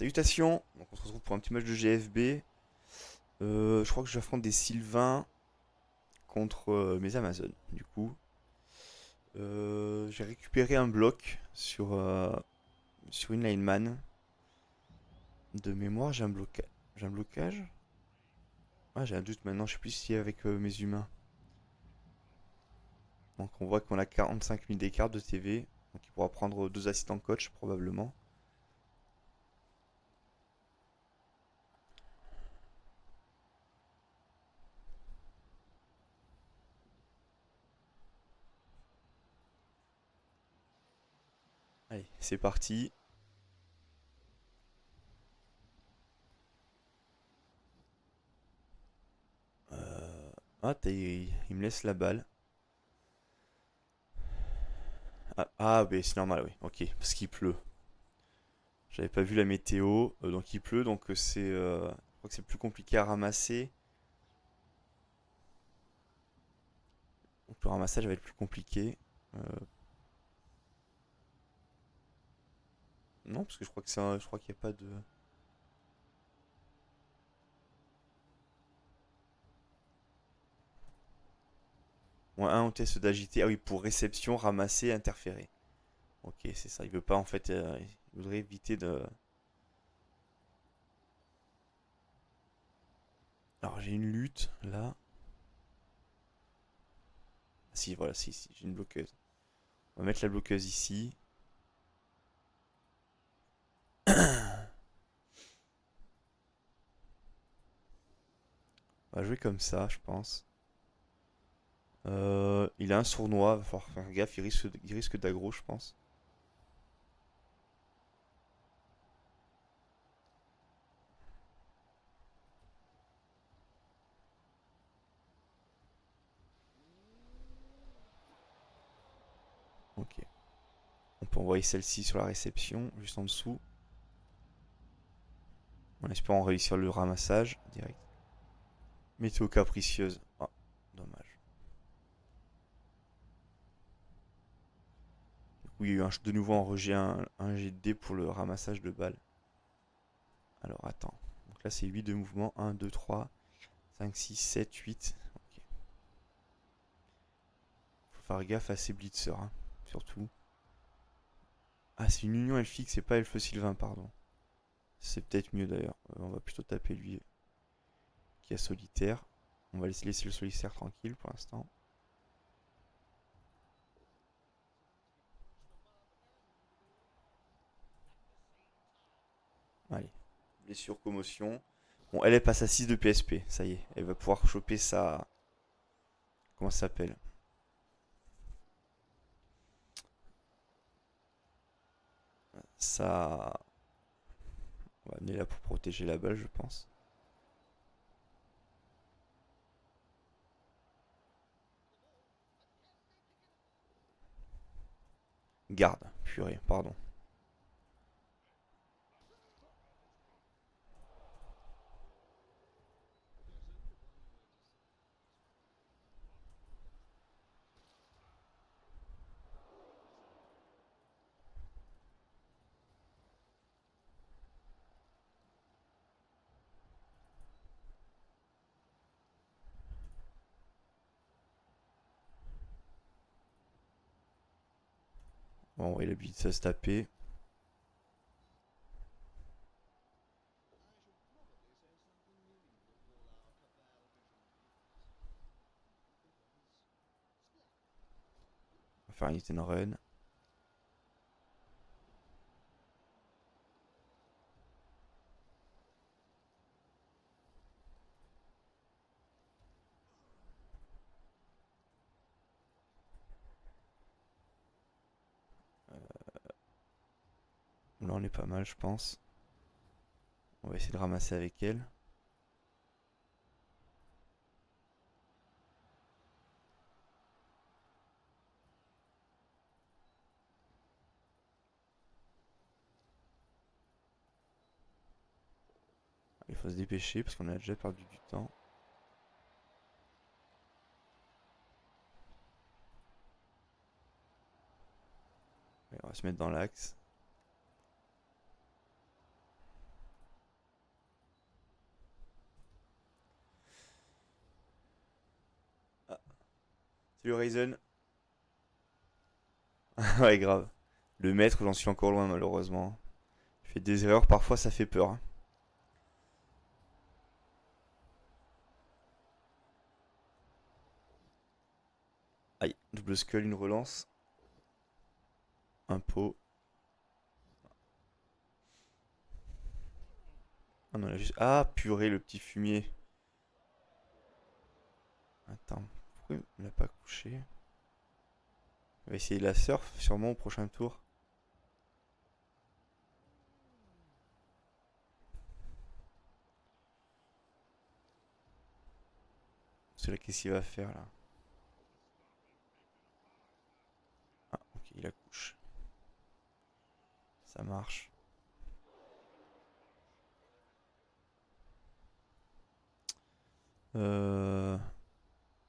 Salutations! Donc on se retrouve pour un petit match de GFB. Je crois que j'affronte des Sylvains contre mes Amazones. Du coup, j'ai récupéré un bloc sur une lineman. De mémoire, j'ai un blocage? Ah, j'ai un doute maintenant, je sais plus si avec mes humains. Donc on voit qu'on a 45 000 d'écart de TV. Donc il pourra prendre deux assistants coach probablement. Allez, c'est parti. Ah, il me laisse la balle. Ah, mais c'est normal, oui. Ok, parce qu'il pleut. J'avais pas vu la météo, donc il pleut, donc je crois que c'est plus compliqué à ramasser. Donc le ramassage va être plus compliqué. Euh, non, parce que je crois que je crois qu'il n'y a pas de. Bon, un au test d'agiter. Ah oui, pour réception, ramasser, interférer. Ok, c'est ça. Il veut pas en fait. Il voudrait éviter de. Alors j'ai une lutte là. Ah, si, voilà, si, j'ai une bloqueuse. On va mettre la bloqueuse ici. On va jouer comme ça, je pense. Il a un sournois, va falloir faire gaffe, il risque d'aggro, je pense. Ok. On peut envoyer celle-ci sur la réception, juste en dessous. En espérant réussir le ramassage direct. Météo capricieuse. Ah, dommage. Du coup, il y a eu de nouveau un rejet, un jet de dés pour le ramassage de balles. Alors, attends. Donc là, c'est 8 de mouvement. 1, 2, 3, 5, 6, 7, 8. Ok. Faut faire gaffe à ces blitzers, hein, surtout. Ah, c'est une union elfique, c'est pas elfe sylvain, pardon. C'est peut-être mieux d'ailleurs. On va plutôt taper lui qui a solitaire. On va laisser le solitaire tranquille pour l'instant. Allez. Blessure, commotion. Bon, elle passe à 6 de PSP, ça y est. Elle va pouvoir choper sa. Comment ça s'appelle? Sa. On va amener là pour protéger la balle, je pense. Garde, purée, pardon. Bon, on va le but de se taper. On va faire un hit and run. Là, on est pas mal, je pense. On va essayer de ramasser avec elle. Il faut se dépêcher parce qu'on a déjà perdu du temps. On va se mettre dans l'axe. Salut Ryzen. Ouais, grave. Le maître, j'en suis encore loin malheureusement. Je fais des erreurs, parfois ça fait peur, hein. Aïe, double skull, une relance. Un pot. Ah non, là, juste... Ah, purée, le petit fumier. Attends, pourquoi il l'a pas couché? On va essayer la surf, sûrement au prochain tour. C'est là, qu'est-ce qu'il va faire là? Ah, ok, il a couche. Ça marche. Euh...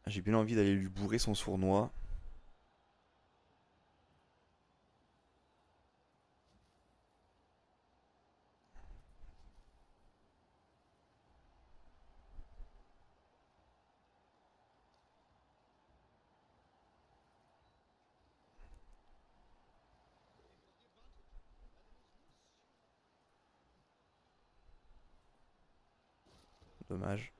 J'ai bien envie d'aller lui bourrer son sournois. Dommage.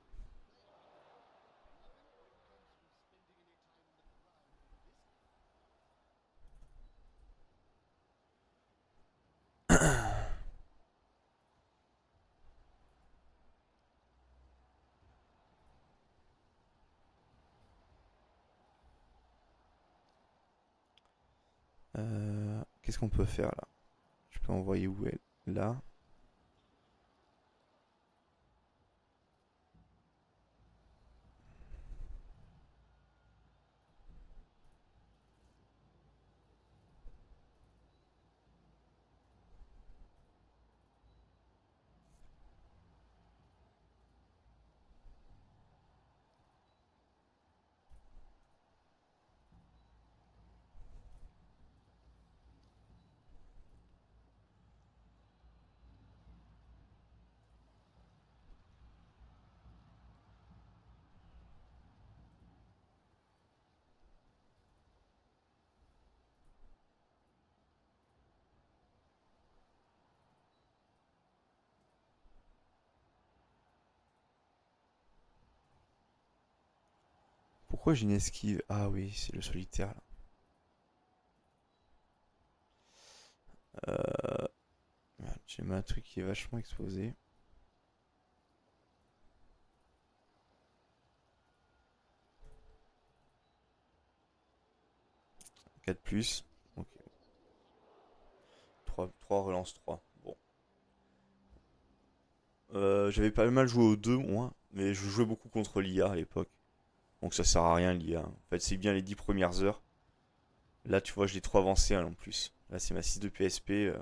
Qu'est-ce qu'on peut faire là? Je peux envoyer où elle? Là. Pourquoi j'ai une esquive? Ah oui, c'est le solitaire là. Merde, j'ai mis un truc qui est vachement exposé. 4 plus. Ok. 3 relance 3. Bon. J'avais pas mal joué aux deux, moi. Mais je jouais beaucoup contre l'IA à l'époque. Donc ça sert à rien l'IA. En fait, c'est bien les 10 premières heures. Là, tu vois, je l'ai trop avancé hein, en plus. Là, c'est ma 6 de PSP. Elle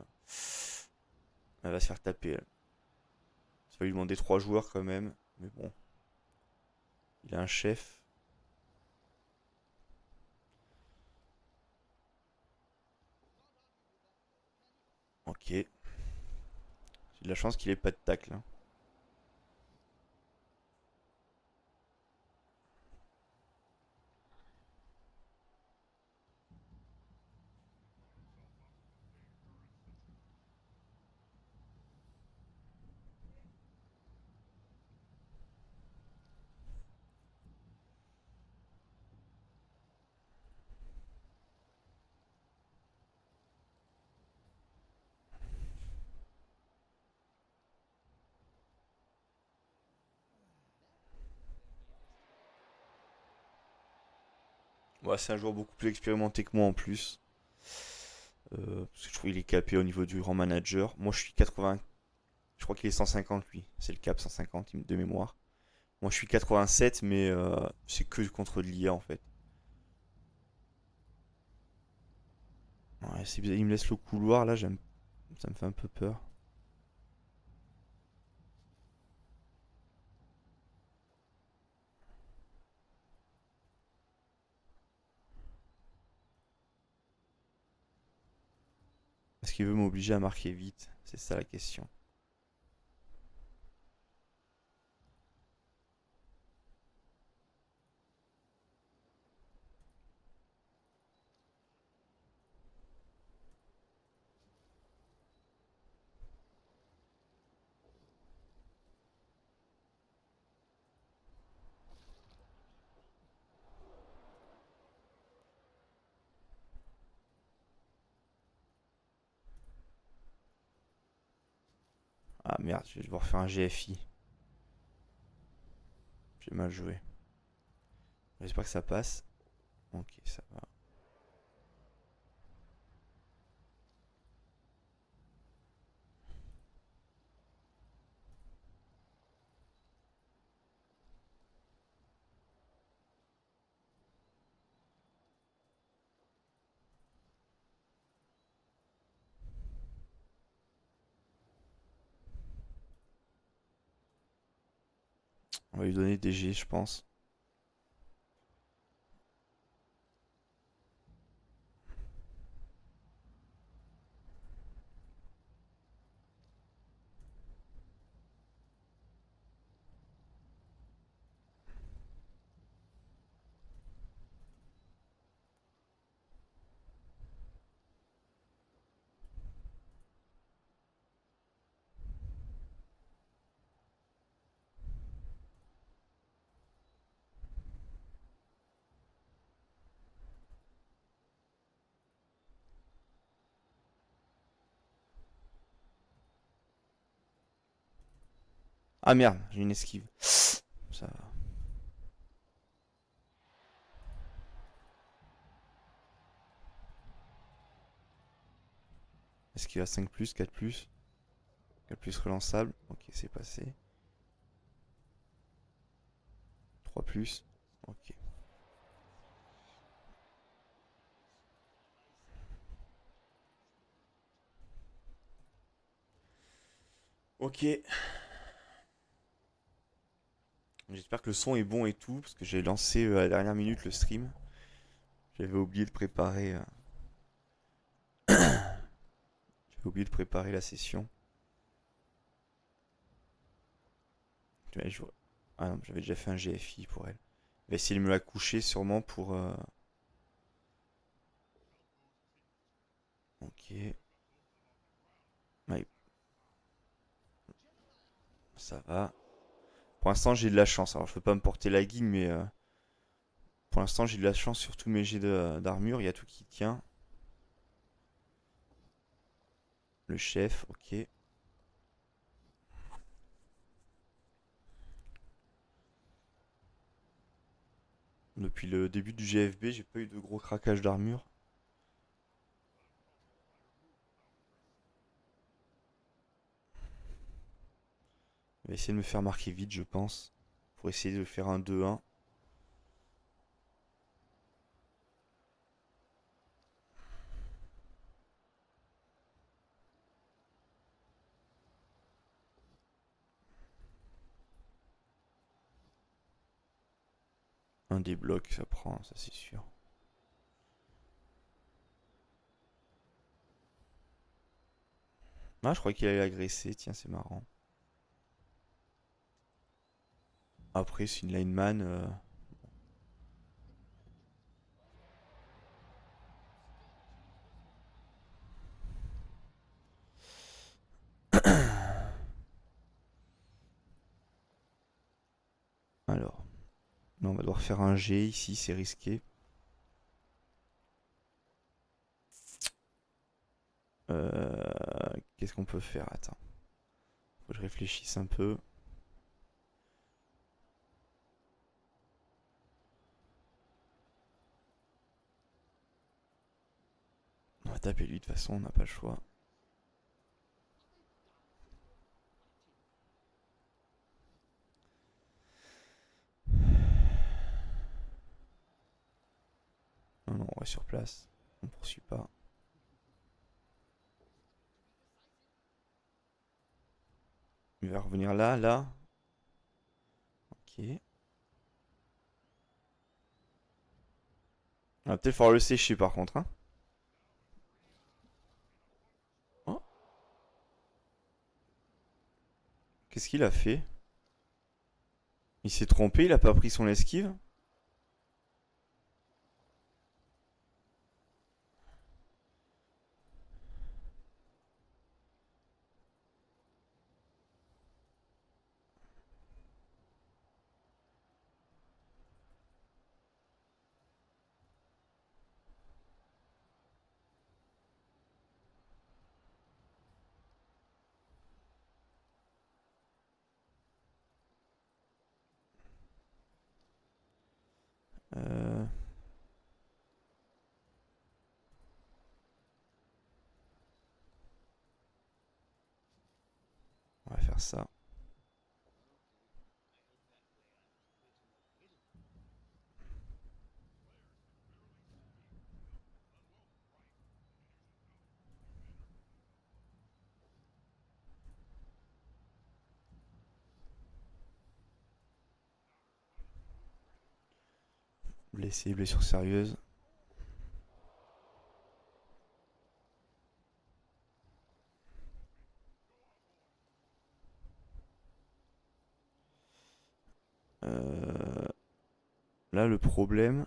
va se faire taper. Elle. Ça va lui demander 3 joueurs quand même. Mais bon, il a un chef. Ok. J'ai de la chance qu'il ait pas de tacle, hein. Ouais, c'est un joueur beaucoup plus expérimenté que moi en plus. Parce que je trouve qu'il est capé au niveau du rang manager. Moi, je suis 80. Je crois qu'il est 150 lui. C'est le cap 150 de mémoire. Moi, je suis 87, mais c'est que contre de l'IA en fait. Ouais, c'est bizarre. Il me laisse le couloir là, j'aime. Ça me fait un peu peur. Est-ce qu'il veut m'obliger à marquer vite? C'est ça la question. Ah merde, je vais devoir faire un GFI. J'ai mal joué. J'espère que ça passe. Ok, ça va. On va lui donner des G, je pense. Ah merde, j'ai une esquive. Ça va. Esquive à 5 plus, 4 plus. 4 plus relançable. Ok, c'est passé. 3 plus. Ok. Ok. J'espère que le son est bon et tout, parce que j'ai lancé à la dernière minute le stream. J'avais oublié de préparer. J'avais oublié de préparer la session. Ouais, ah non, j'avais déjà fait un GFI pour elle. Elle va essayer de me la coucher sûrement pour. Ok. Ouais, ça va. Pour l'instant, j'ai de la chance. Alors, je peux pas me porter la guigne, mais pour l'instant, j'ai de la chance sur tous mes jets d'armure. Il y a tout qui tient. Le chef, ok. Depuis le début du GFB, j'ai pas eu de gros craquage d'armure. Il va essayer de me faire marquer vite, je pense. Pour essayer de faire un 2-1. Un des blocs, ça prend, ça c'est sûr. Ah, je crois qu'il allait agresser, tiens, c'est marrant. Après, c'est une lineman. Alors, là, on va devoir faire un G ici, c'est risqué. Qu'est-ce qu'on peut faire? Attends, faut que je réfléchisse un peu. On va taper lui, de toute façon, on n'a pas le choix. Non, non, on reste sur place. On poursuit pas. Il va revenir là, là. Ok. On va peut-être falloir le sécher par contre, hein. Oh, qu'est-ce qu'il a fait? Il s'est trompé, il a pas pris son esquive? Euh, On va faire ça. Blessé, blessure sérieuse. Euh, Là, le problème,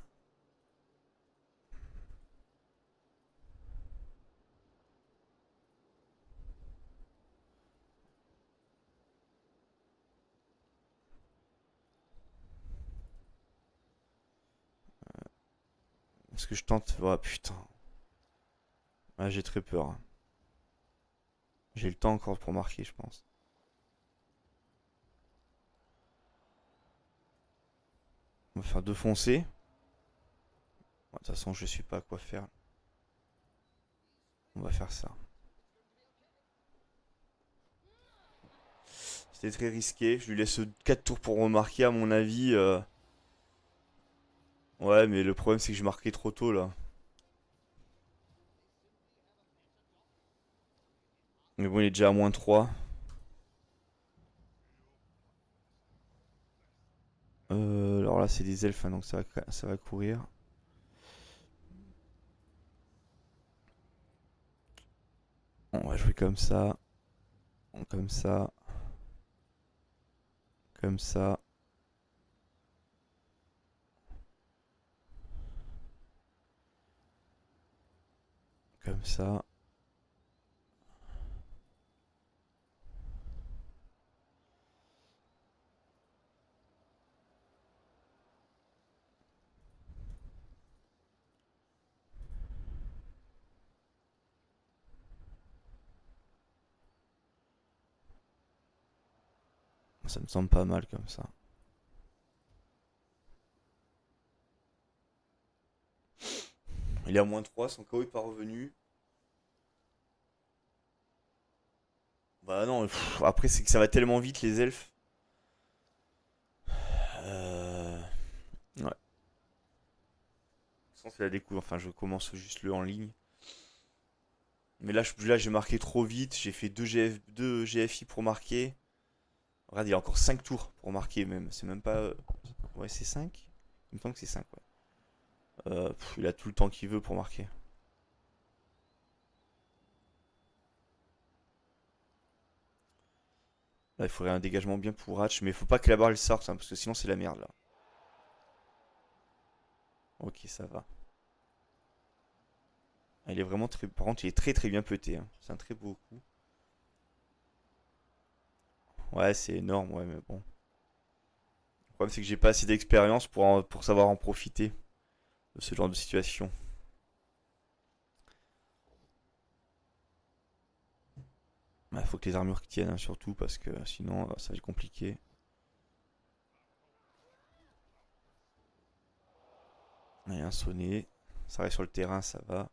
est-ce que je tente? Oh putain. Ah, j'ai très peur, hein. J'ai le temps encore pour marquer, je pense. On va faire deux foncés. De toute façon, je sais pas quoi faire. On va faire ça. C'était très risqué. Je lui laisse 4 tours pour remarquer, à mon avis. Ouais, mais le problème, c'est que j'ai marqué trop tôt, là. Mais bon, il est déjà à -3. Alors là, c'est des elfes, hein, donc ça va courir. On va jouer comme ça. Comme ça. Comme ça. Comme ça. Ça me semble pas mal comme ça. Il est à -3, son KO est pas revenu. Bah non, après c'est que ça va tellement vite les elfes. Euh... Ouais. Sans c'est la découverte, enfin je commence juste le en ligne. Mais là j'ai marqué trop vite, j'ai fait 2 GFI pour marquer. Regarde, il y a encore 5 tours pour marquer même. C'est même pas. Ouais, c'est 5. Il me semble que c'est 5, ouais. Il a tout le temps qu'il veut pour marquer. Là, il faudrait un dégagement bien pour Hatch, mais il faut pas que la barre elle sorte, hein, parce que sinon c'est la merde là. Ok, ça va. Ah, il est vraiment très. Par contre, il est très très bien pété, hein. C'est un très beau coup. Ouais, c'est énorme, ouais, mais bon. Le problème, c'est que j'ai pas assez d'expérience pour savoir en profiter de ce genre de situation. Il faut que les armures tiennent, hein, surtout, parce que sinon, ça va être compliqué. Il y a un sonnet. Ça reste sur le terrain, ça va.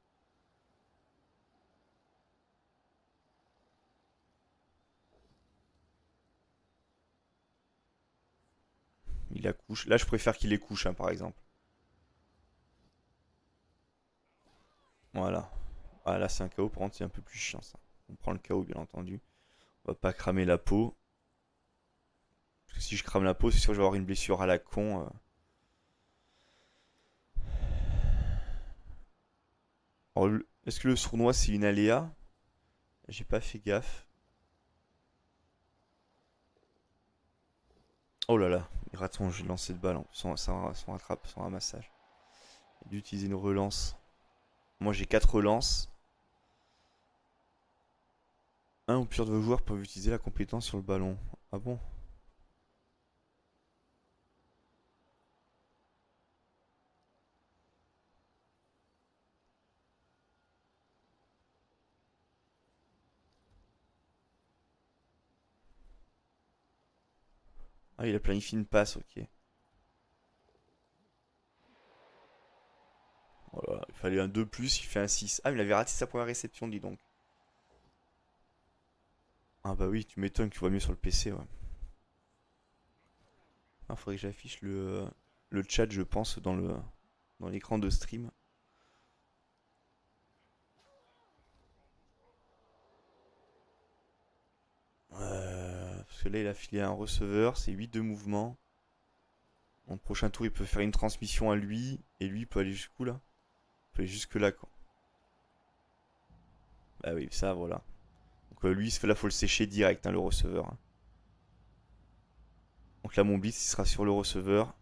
Il la couche. Là, je préfère qu'il les couche, hein, par exemple. Voilà. Ah, là, c'est un KO. Par contre, c'est un peu plus chiant, ça. On prend le KO, bien entendu. On va pas cramer la peau. Parce que si je crame la peau, c'est sûr que je vais avoir une blessure à la con. Alors, est-ce que le sournois, c'est une aléa? J'ai pas fait gaffe. Oh là là. Il rate son jeu de lancer de balle, en plus, son rattrape, son ramassage. Il a dû utiliser une relance. Moi, j'ai 4 relances. Un ou plusieurs de vos joueurs peuvent utiliser la compétence sur le ballon. Ah bon? Ah, il a planifié une passe, ok. fallait un 2 plus, il fait un 6. Ah, mais il avait raté sa première réception, dis donc. Ah bah oui, tu m'étonnes que tu vois mieux sur le PC, ouais. Ah, faudrait que j'affiche le chat, je pense, dans l'écran de stream. Parce que là, il a filé un receveur, c'est 8 de mouvement. En prochain tour, il peut faire une transmission à lui, et lui, il peut aller jusqu'où là? Il peut aller jusque là, quoi. Bah oui, ça, voilà. Donc lui, là, faut le sécher direct, hein, le receveur, hein. Donc là, mon blitz, il sera sur le receveur.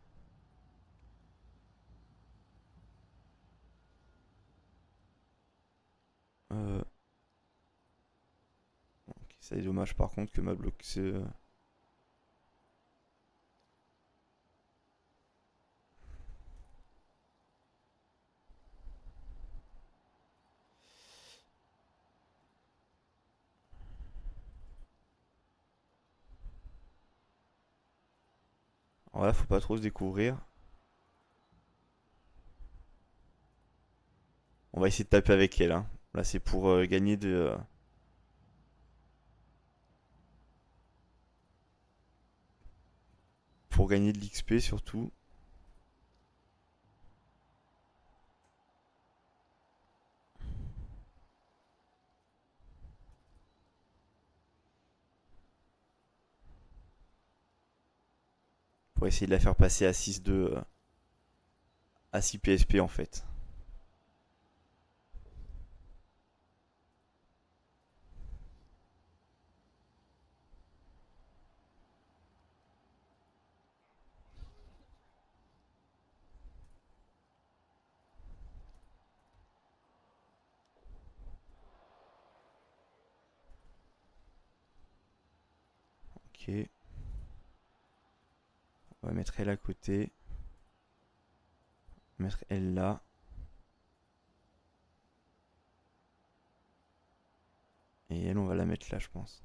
Ok, ça est dommage, par contre, que ma bloc... Alors là, faut pas trop se découvrir. On va essayer de taper avec elle, hein. Là, c'est pour gagner pour gagner de l'XP, surtout. Pour essayer de la faire passer à 6-2, à 6 PSP, en fait. Ok. On va mettre elle à côté. Mettre elle là. Et elle, on va la mettre là, je pense.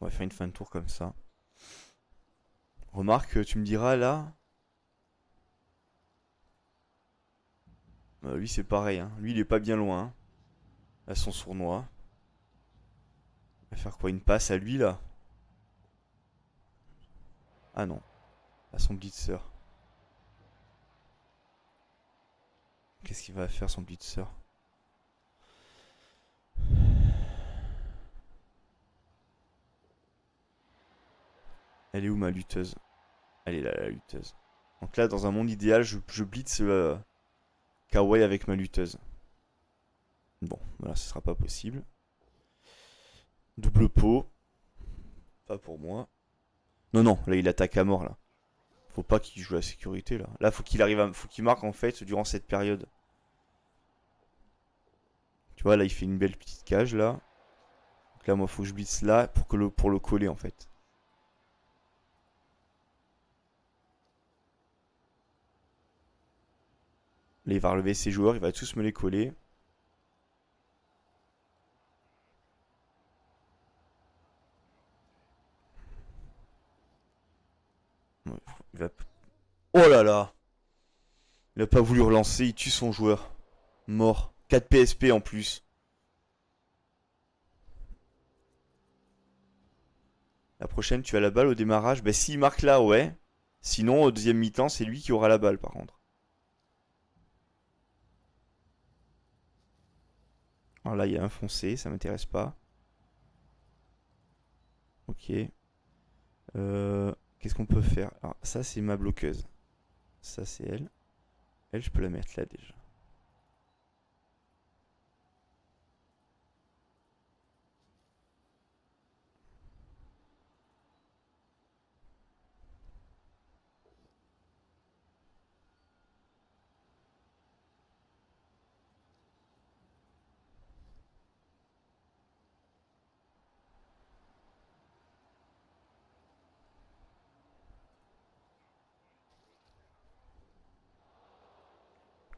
On va faire une fin de tour comme ça. Remarque, tu me diras là. Lui, c'est pareil, hein. Lui, il est pas bien loin, hein. Là, son sournois. Il va faire quoi? Une passe à lui, là? Ah non. À son blitzer. Qu'est-ce qu'il va faire, son blitzer? Elle est où, ma lutteuse? Elle est là, la lutteuse. Donc là, dans un monde idéal, je blitz Kawaii avec ma lutteuse. Bon, voilà, ce sera pas possible. Double pot. Pas pour moi. Non, non, là, il attaque à mort, là. Faut pas qu'il joue la sécurité, là. Là, faut qu'il marque, en fait, durant cette période. Tu vois, là, il fait une belle petite cage, là. Donc là, moi, faut que je blitz là pour le coller, en fait. Là, il va relever ses joueurs, il va tous me les coller. Ouais, il va... Oh là là! Il a pas voulu relancer, il tue son joueur. Mort. 4 PSP en plus. La prochaine, tu as la balle au démarrage. Bah, s'il marque là, ouais. Sinon, au deuxième mi-temps, c'est lui qui aura la balle, par contre. Alors là, il y a un foncé, ça m'intéresse pas. Ok. Qu'est-ce qu'on peut faire? Alors, ça, c'est ma bloqueuse. Ça, c'est elle. Elle, je peux la mettre là déjà.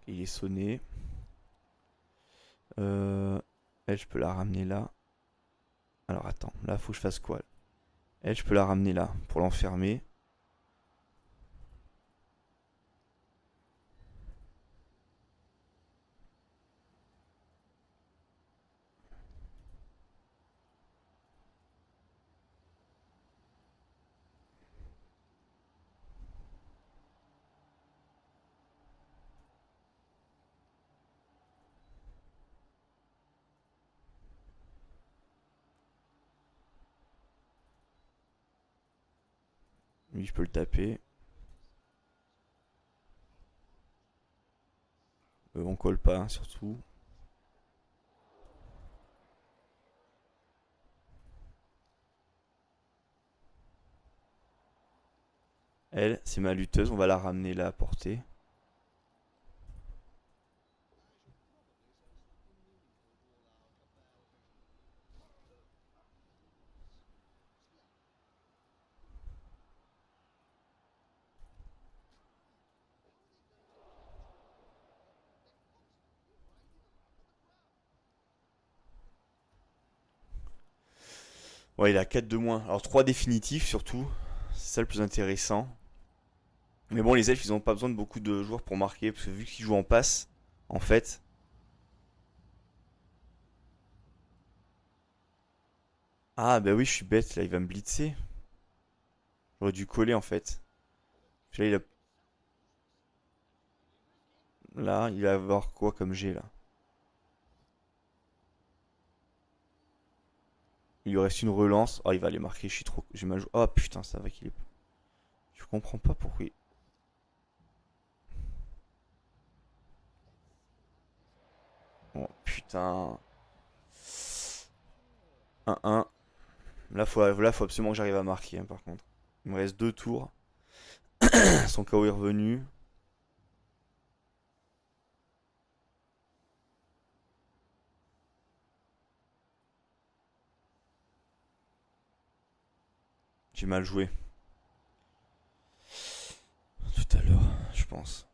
Il est sonné. Euh, Elle, je peux la ramener là. Alors attends, là, faut que je fasse quoi? Elle, je peux la ramener là pour l'enfermer. Lui, je peux le taper. On colle pas, hein, surtout. Elle, c'est ma lutteuse, on va la ramener là à portée. Ouais, il a 4 de moins. Alors 3 définitifs surtout. C'est ça le plus intéressant. Mais bon, les elfes, ils ont pas besoin de beaucoup de joueurs pour marquer. Parce que vu qu'ils jouent en passe, en fait. Ah, bah oui, je suis bête. Là, il va me blitzer. J'aurais dû coller en fait. Là, il va avoir quoi comme G là? Il lui reste une relance. Oh, il va aller marquer. Je suis trop. J'ai mal joué. Oh putain, ça va qu'il est. Je comprends pas pourquoi. Oh putain. 1-1. Là, faut absolument que j'arrive à marquer, hein, par contre. Il me reste 2 tours. Son KO est revenu. J'ai mal joué. Tout à l'heure, je pense.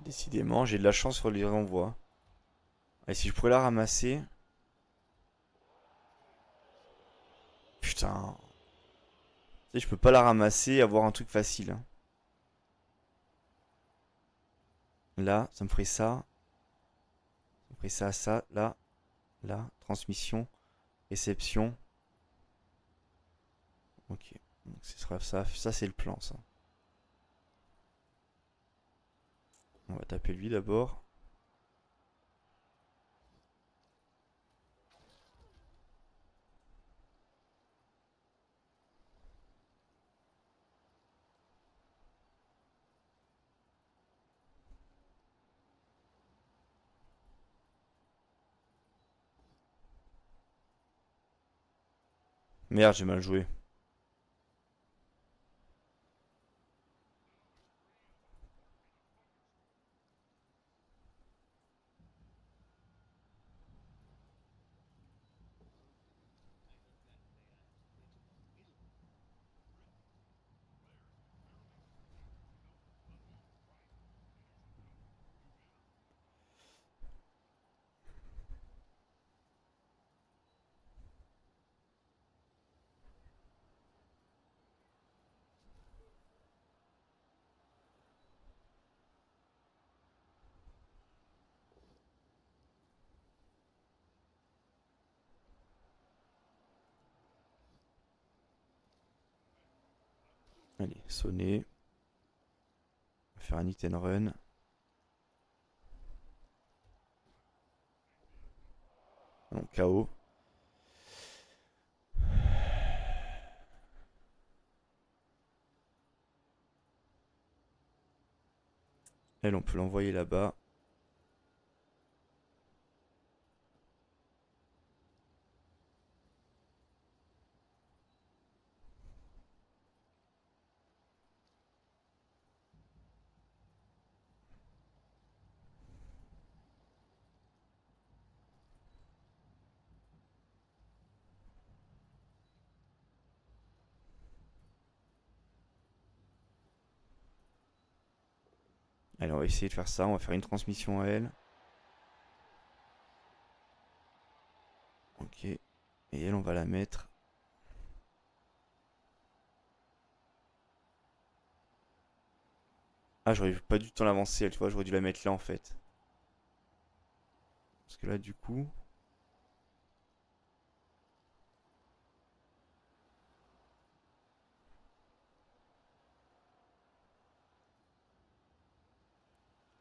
Décidément, j'ai de la chance sur les renvois. Et si je pourrais la ramasser. Putain. Tu sais, je peux pas la ramasser et avoir un truc facile, hein. Là, ça me ferait ça. Ça me ferait ça, ça, là, là. Transmission, réception. Ok. Donc ce sera ça. Ça, c'est le plan, ça. On va taper lui d'abord. Merde, j'ai mal joué. Allez, sonner. On va faire un hit and run. Non, KO. Elle, on peut l'envoyer là-bas. Allez, on va essayer de faire ça. On va faire une transmission à elle. Ok. Et elle, on va la mettre. Ah, j'aurais pas du temps l'avancer, elle, tu vois. J'aurais dû la mettre là, en fait. Parce que là, du coup...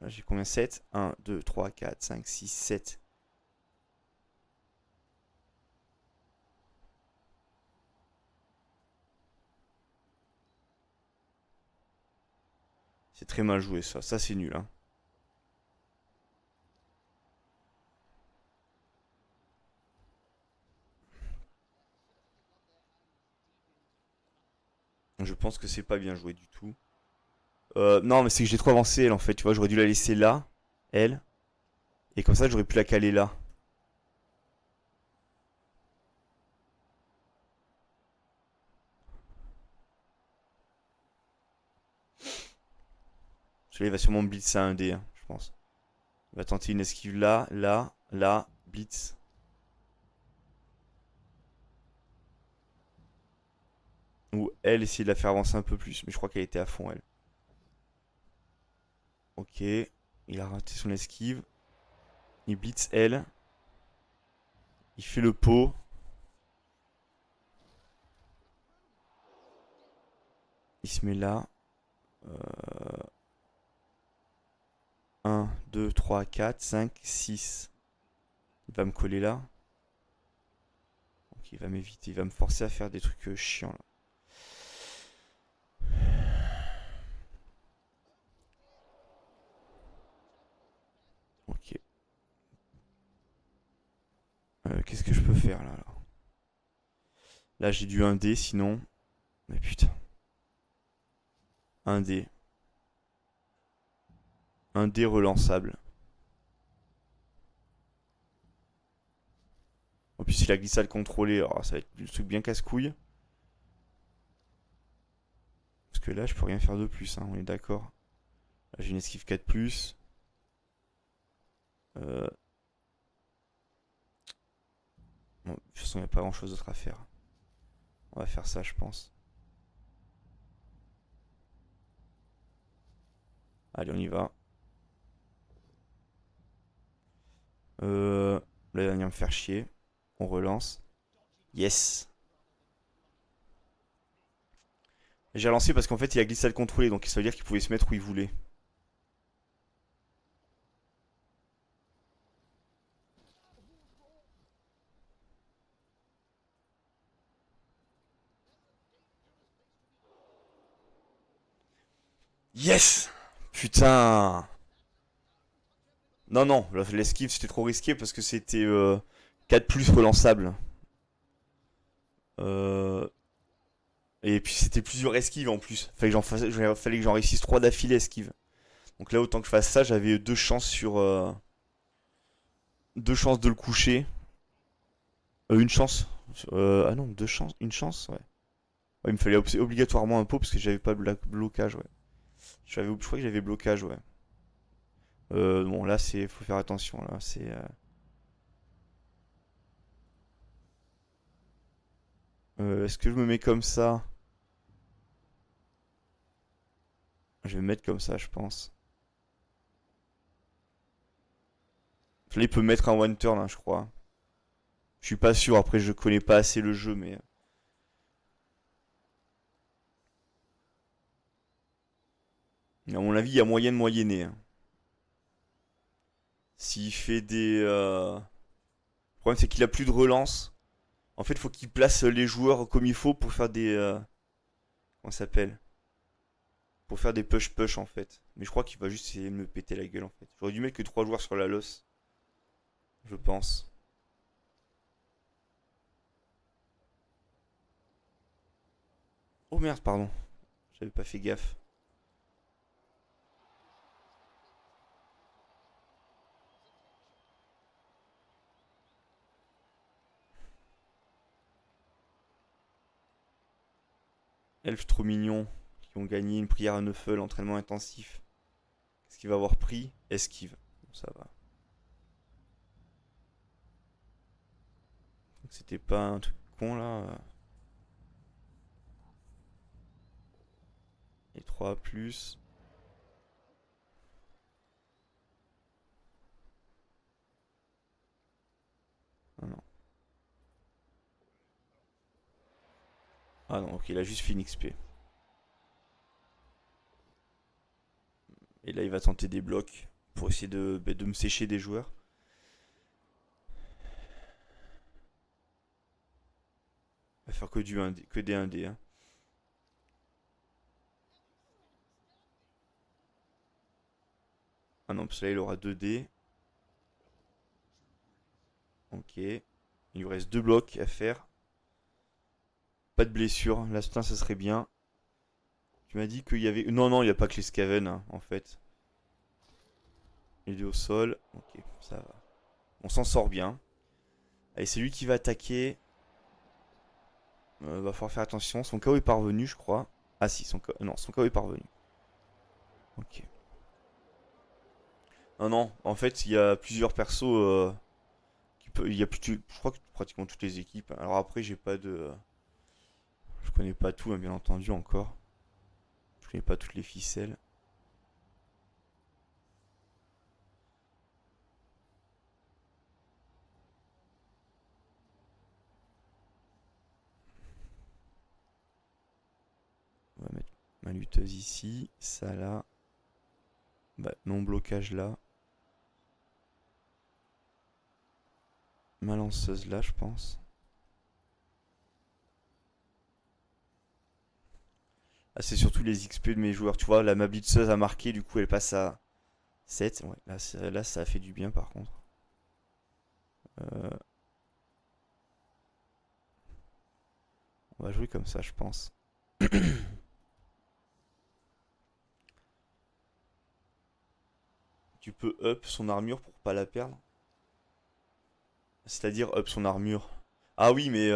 Là, j'ai combien? 7. 1, 2, 3, 4, 5, 6, 7. C'est très mal joué, ça. Ça, c'est nul, hein. Je pense que c'est pas bien joué du tout. Non, mais c'est que j'ai trop avancé, elle, en fait. Tu vois, j'aurais dû la laisser là, elle. Et comme ça, j'aurais pu la caler là. Celui-là, il va sûrement blitz à un dé, hein, je pense. Il va tenter une esquive là, là, là, blitz. Ou elle, essayer de la faire avancer un peu plus. Mais je crois qu'elle était à fond, elle. Ok. Il a raté son esquive. Il blitz elle. Il fait le pot. Il se met là. 1, 2, 3, 4, 5, 6. Il va me coller là. Ok, il va m'éviter. Il va me forcer à faire des trucs chiants là. Ok. Qu'est-ce que je peux faire là? Là, j'ai du 1D sinon. Mais putain. 1D. 1D relançable. En plus, il a glissade contrôlée. Alors, ça va être un truc bien casse-couille. Parce que là, je peux rien faire de plus, hein, on est d'accord. Là, j'ai une esquive 4+. Euh... Bon, de toute façon, il n'y a pas grand-chose d'autre à faire. On va faire ça, je pense. Allez, on y va. Là, il va venir me faire chier. On relance. Yes. J'ai relancé parce qu'en fait, il a glissade contrôlée, donc ça veut dire qu'il pouvait se mettre où il voulait. Yes. Putain. Non, non, l'esquive c'était trop risqué parce que c'était 4+ relançable. Euh, Et puis c'était plusieurs esquives en plus. Fallait que j'en réussisse 3 d'affilée esquive. Donc là, autant que je fasse ça, j'avais deux chances sur. Deux chances de le coucher. Une chance. Ah non, deux chances. Une chance, ouais. Ouais, il me fallait obligatoirement un pot parce que j'avais pas de blocage, ouais. Je crois que j'avais blocage, ouais. Bon, là, faut faire attention, là. Est-ce que je me mets comme ça? Je vais me mettre comme ça, je pense. Là, il peut mettre un one turn, hein, je crois. Je suis pas sûr, après, je connais pas assez le jeu, mais. À mon avis, il y a moyen de moyenner, hein. S'il fait des... Le problème, c'est qu'il a plus de relance. En fait, il faut qu'il place les joueurs comme il faut pour faire des... comment ça s'appelle? Pour faire des push-push, en fait. Mais je crois qu'il va juste essayer de me péter la gueule, en fait. J'aurais dû mettre que 3 joueurs sur la loss, je pense. Oh merde, pardon. J'avais pas fait gaffe. Elfes trop mignons qui ont gagné une prière à Neufel, entraînement intensif. Qu'est-ce qu'il va avoir pris? Esquive. Bon, ça va. Donc c'était pas un truc con là. Et 3 plus. Ah non. Ah non, ok, il a juste fait une XP. Et là, il va tenter des blocs pour essayer de me sécher des joueurs. Il va faire que, du 1D, que des 1D, hein. Ah non, parce que là, il aura 2D. Ok. Il lui reste 2 blocs à faire. Pas de blessure. L'instinct, ça serait bien. Tu m'as dit qu'il y avait... Non, non, il n'y a pas que les Skaven, hein, en fait. Il est au sol. Ok, ça va. On s'en sort bien. Allez, c'est lui qui va attaquer. Va falloir faire attention. Son KO est parvenu, je crois. Ah si, non, son KO est parvenu. Ok. Non, non, en fait, il y a plusieurs persos. Il y a je crois que pratiquement toutes les équipes. Alors après, j'ai pas de... Je connais pas tout, hein, bien entendu, encore. Je connais pas toutes les ficelles. On va mettre ma lutteuse ici. Ça là. Bah, non blocage là. Ma lanceuse là, je pense. Ah, c'est surtout les XP de mes joueurs. Tu vois, là, ma blitzeuse a marqué, du coup, elle passe à 7. Ouais, là, ça a fait du bien, par contre. Euh, on va jouer comme ça, je pense. Tu peux up son armure pour pas la perdre. C'est-à-dire up son armure. Ah oui, mais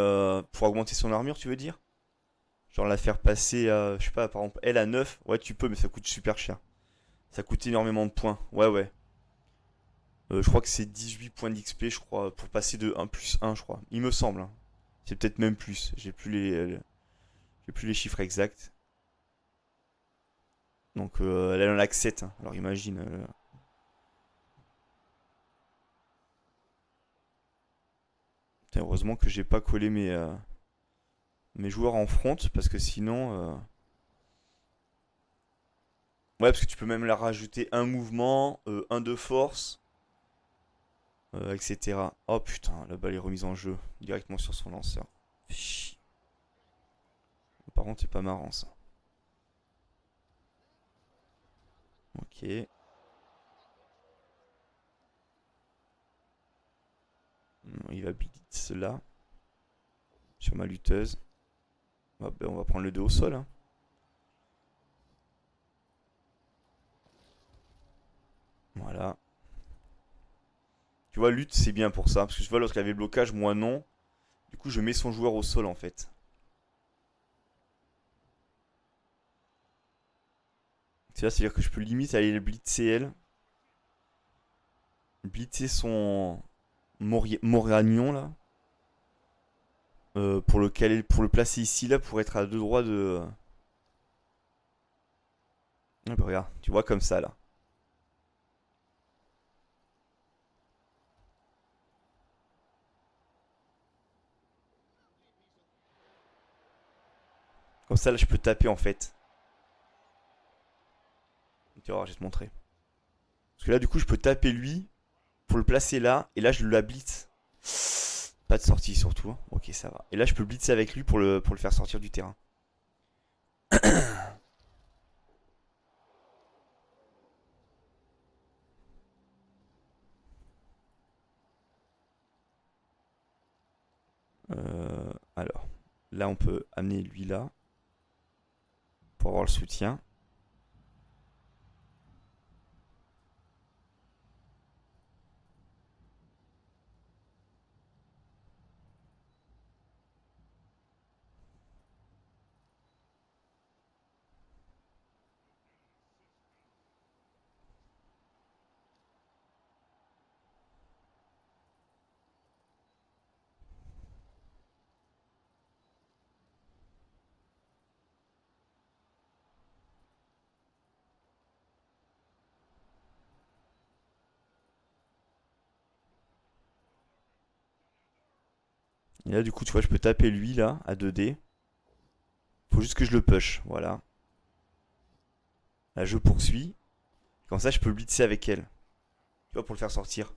pour augmenter son armure, tu veux dire? Genre la faire passer à, je sais pas, par exemple, elle à 9. Ouais, tu peux, mais ça coûte super cher. Ça coûte énormément de points. Ouais, ouais. Je crois que c'est 18 points d'XP, je crois, pour passer de 1 plus 1, je crois. Il me semble, hein. C'est peut-être même plus. J'ai plus les chiffres exacts. Donc elle en a que 7, hein. Alors imagine. Putain, heureusement que j'ai pas collé mes joueurs en front, parce que sinon... Ouais, parce que tu peux même leur rajouter un mouvement, un de force, etc. Oh putain, la balle est remise en jeu, directement sur son lanceur. Chi. Par contre, c'est pas marrant ça. Ok. Il va blitz là, sur ma lutteuse. Ah, ben, on va prendre le 2 au sol, hein. Voilà. Tu vois, lutte, c'est bien pour ça. Parce que je vois, lorsqu'il avait le blocage, moi non. Du coup, je mets son joueur au sol en fait. C'est là, c'est-à-dire que je peux limite aller le blitzer elle. Blitzer son Moragnon là. Pour le placer ici là pour être à deux droits de. Ah bah regarde, tu vois comme ça là. Comme ça là je peux taper en fait. Tu vas voir, je vais te montrer. Parce que là, du coup, je peux taper lui pour le placer là. Et là, je la blitz. Pas de sortie surtout. Hein. Ok, ça va. Et là, je peux blitzer avec lui pour le faire sortir du terrain. Alors, là, on peut amener lui là pour avoir le soutien. Et là, du coup, tu vois, je peux taper lui là à 2D. Faut juste que je le push. Voilà. Là, je poursuis. Comme ça, je peux blitzer avec elle. Tu vois, pour le faire sortir.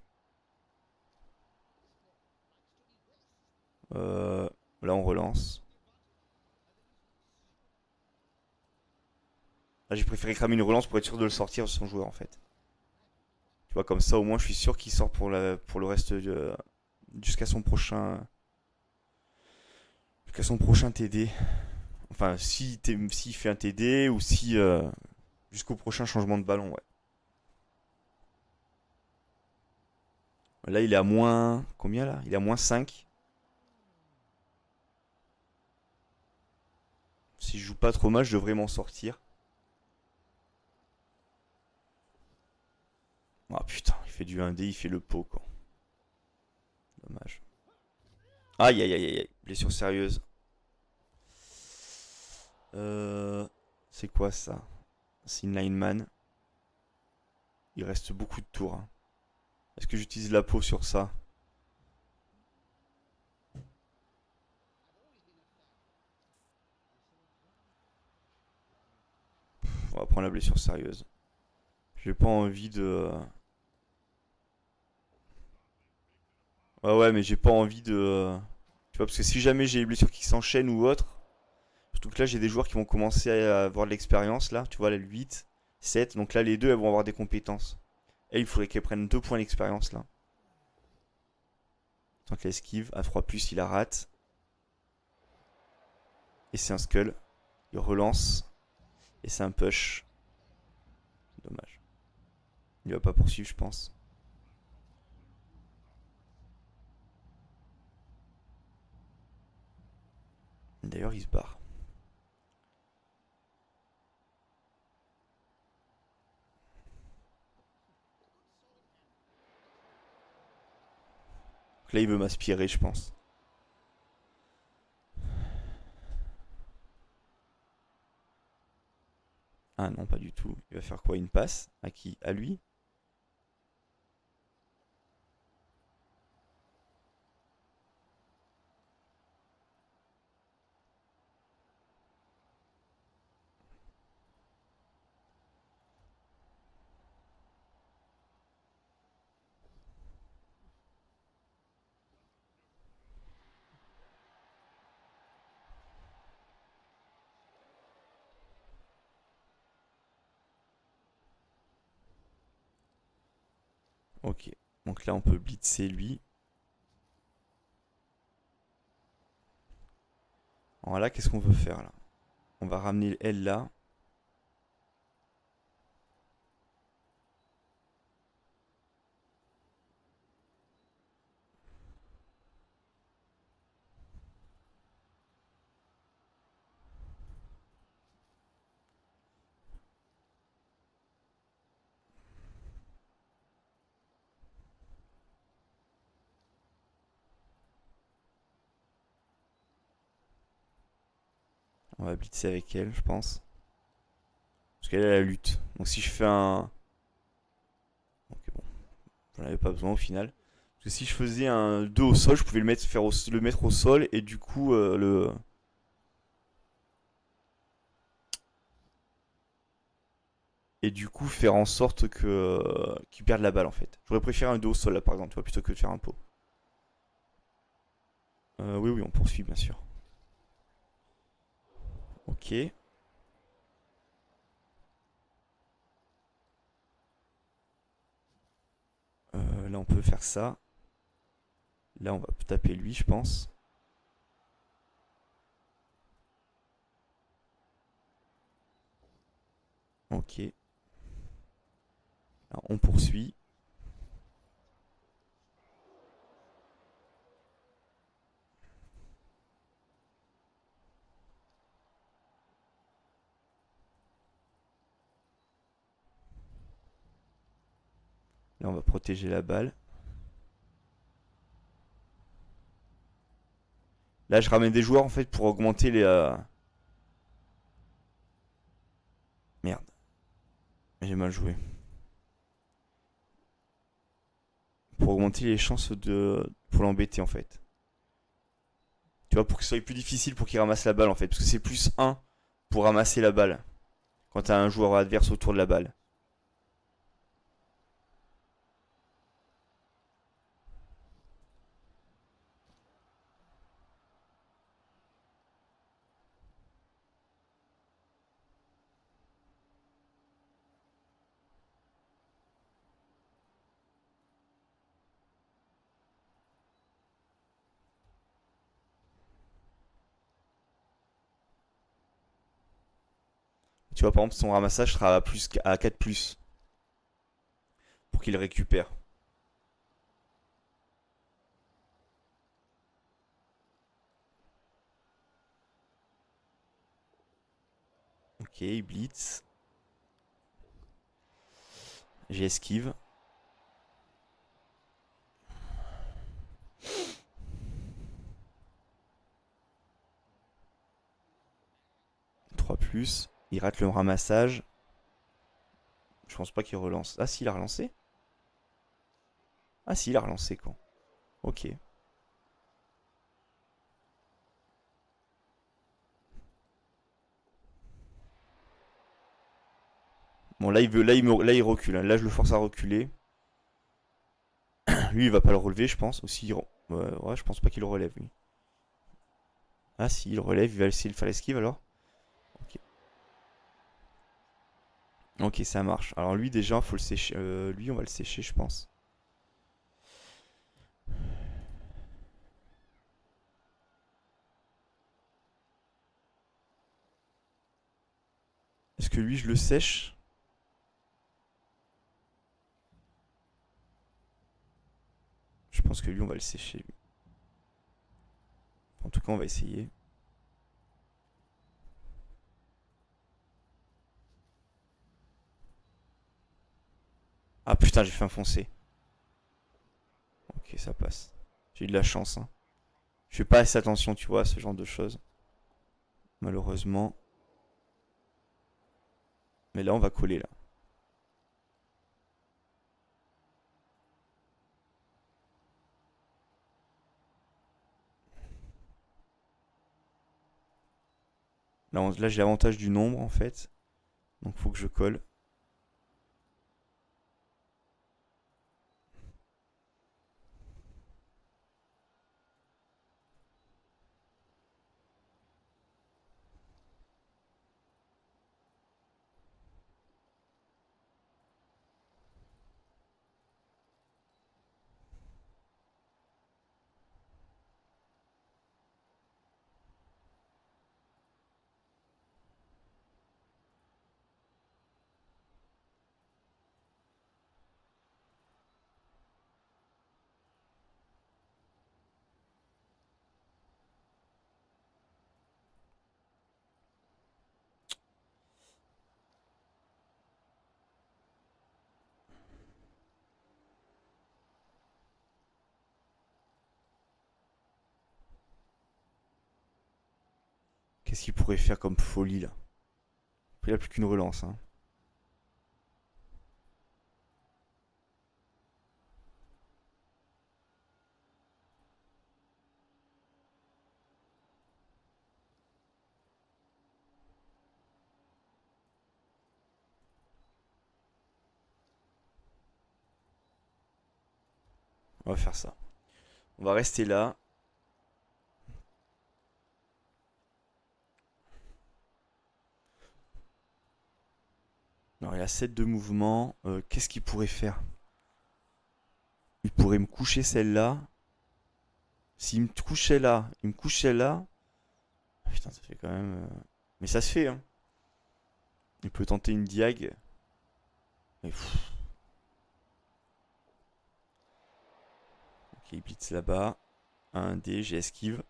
Euh, Là, on relance. Là, j'ai préféré cramer une relance pour être sûr de le sortir de son joueur en fait. Tu vois, comme ça, au moins, je suis sûr qu'il sort pour le reste jusqu'à son prochain. Jusqu'à son prochain TD. Enfin, s'il fait un TD ou si. Jusqu'au prochain changement de ballon, ouais. Là, il est à moins. Combien là? Il est à moins 5. Si je joue pas trop mal, je devrais m'en sortir. Ah putain, il fait du 1D, il fait le pot quoi. Dommage. Aïe aïe aïe aïe, blessure sérieuse. Euh, c'est quoi ça? C'est une lineman. Il reste beaucoup de tours. Hein. Est-ce que j'utilise la peau sur ça? On va prendre la blessure sérieuse. J'ai pas envie de. Ouais ouais, mais j'ai pas envie de. Tu vois, parce que si jamais j'ai des blessures qui s'enchaînent ou autre, surtout que là j'ai des joueurs qui vont commencer à avoir de l'expérience là, tu vois, là le 8, 7, donc là les deux elles vont avoir des compétences. Et il faudrait qu'elles prennent 2 points d'expérience là. Tant que l'esquive, à 3 plus il la rate. Et c'est un skull. Il relance. Et c'est un push. Dommage. Il va pas poursuivre, je pense. D'ailleurs, il se barre. Donc là, il veut m'aspirer, je pense. Ah non, pas du tout. Il va faire quoi? Une passe? À qui? À lui? Ok. Donc là, on peut blitzer lui. Alors là, qu'est-ce qu'on veut faire là? On va ramener elle là. On va blitzer avec elle, je pense. Parce qu'elle a la lutte. Donc si je fais un. Ok, bon. J'en avais pas besoin au final. Parce que si je faisais un 2 au sol, je pouvais le mettre au sol et du coup le. et du coup faire en sorte que qu'il perde la balle en fait. J'aurais préféré un 2 au sol là par exemple, tu vois, plutôt que de faire un pot. Oui, oui, on poursuit bien sûr. Ok. Là, on peut faire ça. Là, on va taper lui, je pense. Ok. Alors, on poursuit. Là, on va protéger la balle. Là, je ramène des joueurs en fait pour augmenter les. Merde, j'ai mal joué. Pour augmenter les chances de. Pour l'embêter en fait. Tu vois, pour que ce soit plus difficile pour qu'il ramasse la balle en fait. Parce que c'est plus un pour ramasser la balle. Quand t'as un joueur adverse autour de la balle. Tu vois, par exemple, son ramassage sera à 4 plus. Pour qu'il récupère. Ok, il blitz. J'esquive. 3 plus. Il rate le ramassage. Je pense pas qu'il relance. Ah si, il a relancé. Ah si, il a relancé quoi. Ok. Bon là il veut, là il recule, hein. Là je le force à reculer. Lui il va pas le relever je pense. Aussi ouais, je pense pas qu'il le relève lui. Ah si, il le relève, il va essayer de faire l'esquive alors. Ok. Ok, ça marche. Alors lui déjà faut le sécher. Lui on va le sécher je pense. Est-ce que lui je le sèche? Je pense que lui on va le sécher lui. En tout cas on va essayer. Ah putain j'ai fait enfoncer. Ok ça passe. J'ai eu de la chance hein. Je fais pas assez attention tu vois à ce genre de choses. Malheureusement. Mais là on va coller là. Là j'ai l'avantage du nombre en fait. Donc faut que je colle. Qu'est-ce qu'il pourrait faire comme folie là? Après, il a plus qu'une relance. Hein. On va faire ça. On va rester là. Alors il a 7 de mouvement. Qu'est-ce qu'il pourrait faire? Il pourrait me coucher celle-là. S'il me couchait là, il me couchait là. Ah, putain, ça fait quand même. Mais ça se fait, hein. Il peut tenter une diag. Mais ok, il blitz là-bas. Un dé, j'ai esquive.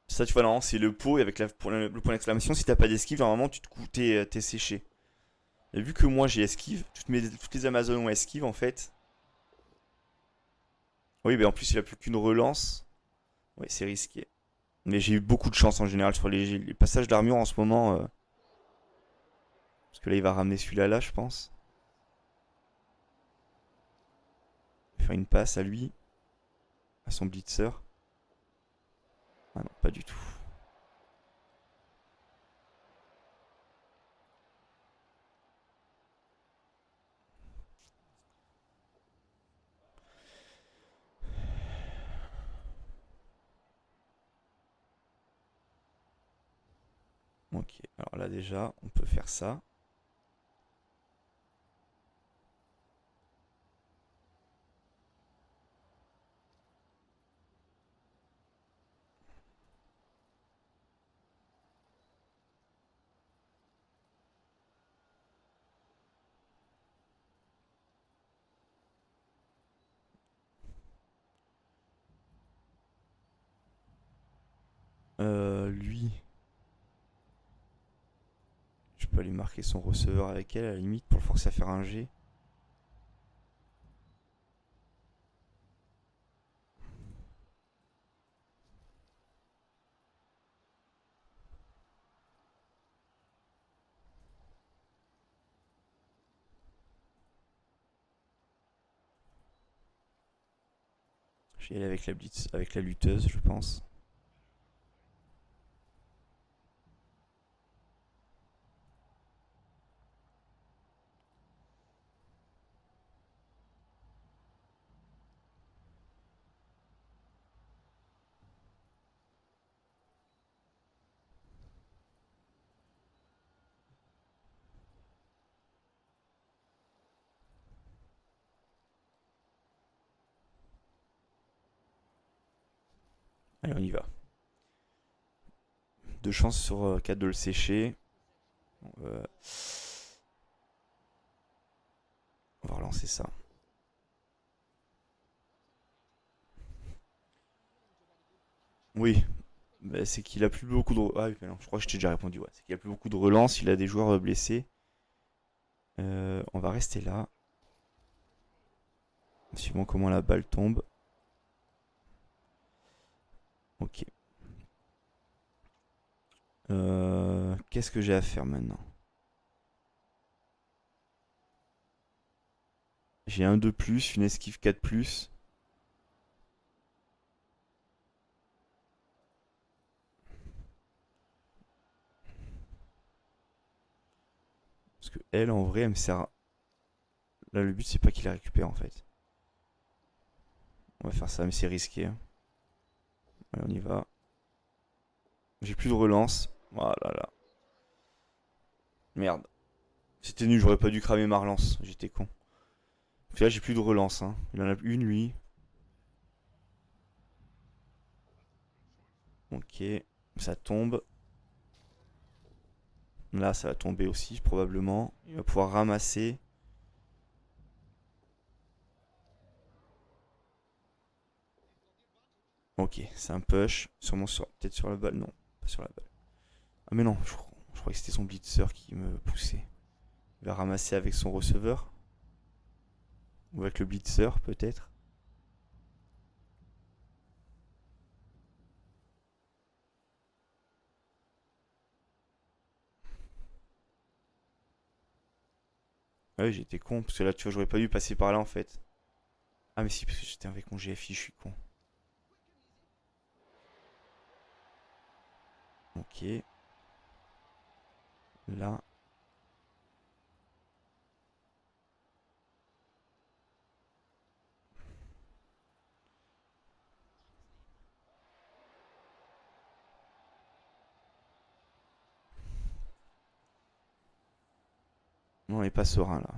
Ça, tu vois, non, c'est le pot et avec le point d'exclamation. Si t'as pas d'esquive, normalement, t'es séché. Et vu que moi j'ai esquive, toutes les Amazones ont esquive en fait. Oui, mais en plus il a plus qu'une relance. Ouais, c'est risqué. Mais j'ai eu beaucoup de chance en général sur les passages d'armure en ce moment. Parce que là il va ramener celui-là là, je pense. Il va faire une passe à lui, à son blitzer. Ah non, pas du tout. Ok, alors là déjà, on peut faire ça. Lui, je peux aller marquer son receveur avec elle à la limite pour le forcer à faire un G. Je vais y aller avec la blitz, avec la lutteuse, je pense. Allez, on y va. Deux chances sur 4 de le sécher. Euh, on va relancer ça. Oui, bah, c'est qu'il a plus beaucoup de. Ah oui, non, je crois que je t'ai déjà répondu. Ouais. C'est qu'il a plus beaucoup de relance, il a des joueurs blessés. On va rester là. Suivant comment la balle tombe. Ok. Qu'est-ce que j'ai à faire maintenant? J'ai un 2 plus, une esquive 4 plus. Parce que elle, en vrai, elle me sert. Là, le but, c'est pas qu'il la récupère en fait. On va faire ça, mais c'est risqué, hein. Allez, on y va. J'ai plus de relance. Voilà, là. Merde. C'était nul, j'aurais pas dû cramer ma relance. J'étais con. Puis là, j'ai plus de relance, hein. Il en a une, lui. Ok. Ça tombe. Là, ça va tomber aussi, probablement. Il va pouvoir ramasser. Ok, c'est un push. Sûrement peut-être sur la balle. Non, pas sur la balle. Ah, mais non, je crois que c'était son blitzer qui me poussait. Il va ramasser avec son receveur. Ou avec le blitzer, peut-être. Ah oui, j'étais con, parce que là, tu vois, j'aurais pas dû passer par là en fait. Ah, mais si, parce que j'étais avec mon GFI, je suis con. Ok. Là. Non, on n'est pas serein là.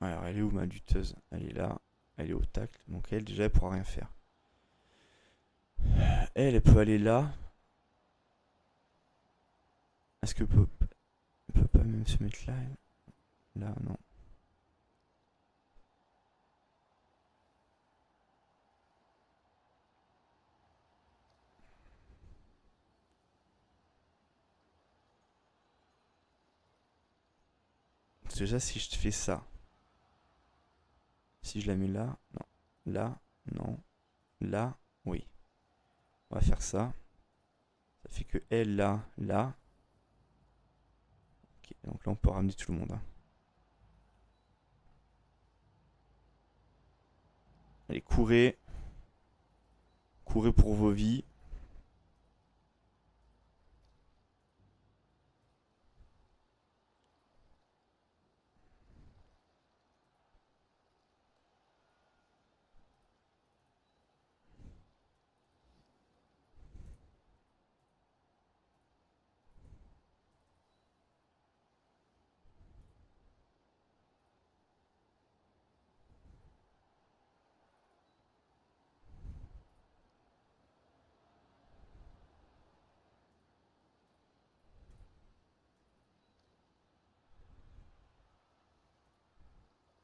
Alors, elle est où ma lutteuse? Elle est là. Elle est au tacle. Donc, elle, déjà, elle pourra rien faire. Elle peut aller là. Est-ce que elle peut pas même se mettre là? Là, non. Déjà, si je te fais ça. Si je la mets là, non. Là, non. Là, oui. On va faire ça. Ça fait que elle, là, là. Ok, donc là, on peut ramener tout le monde, hein. Allez, courez. Courez pour vos vies.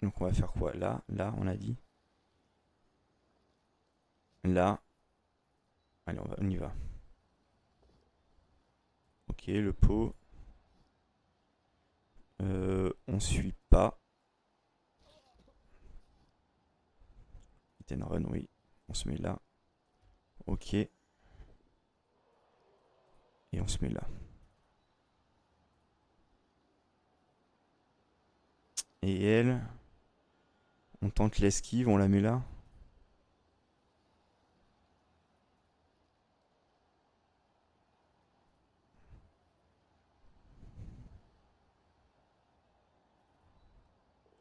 Donc on va faire quoi? Là, là, on a dit. Là. Allez, on y va. Ok, le pot. On suit pas. Hit and run, oui. On se met là. Ok. Et on se met là. Et elle. On tente l'esquive, on la met là.